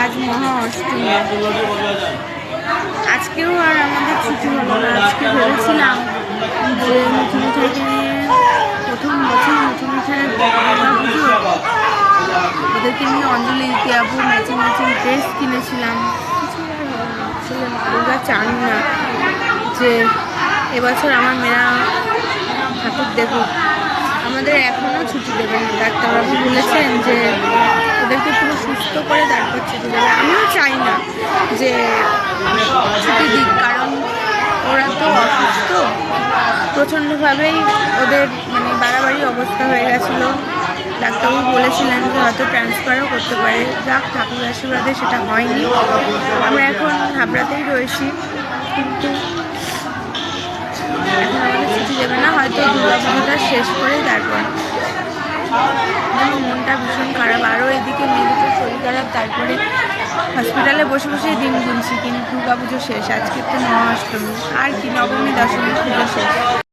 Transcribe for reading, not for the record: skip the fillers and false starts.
আজ মহা অষ্টমী। আজকেও আর আমাদের ছুটি হলো না। আজকে ভেবেছিলাম যে মিঠু মিঠাইকে নিয়ে প্রথম বছর মিঠু মিঠাইয়ের দুর্গা পুজো, ওদেরকে নিয়ে অঞ্জলি দিতে যাবো, ম্যাচিং ম্যাচিং ড্রেস কিনেছিলাম। আসলে ওরা চান না যে এবছর আমার মেয়েরা ঠাকুর দেখুক। আমাদের এখনও ছুটি দেবেন, ডাক্তারবাবু বলেছেন যে ওদেরকে পুরো সুস্থ করে তারপর ছুটি দেবে। আমিও চাই না যে ছুটি দিক, কারণ ওরা তো অসুস্থ প্রচণ্ডভাবেই, ওদের মানে বাড়াবাড়ি অবস্থা হয়ে গেছিলো। ডাক্তারবাবু বলেছিলেন যে হয়তো ট্রান্সফারও করতে পারে, যাক ঠাকুর আশীর্বাদে সেটা হয়নি। আমরা এখন হাবড়াতেই রয়েছি, কিন্তু এখন আমাদের ছুটি দেবে না, হয়তো দুর্গা পুজোটা শেষ করেই তারপর। আমার মনটা ভীষণ খারাপ। আরও এদিকে মেয়েদিকে শরীর খারাপ, তারপরে হসপিটালে বসে বসেই দিন গুনছি। কিন্তু দুর্গা পুজো শেষ, আজকে তো মহা অষ্টমী, আর কি নবমী দশমী পুজো শেষ।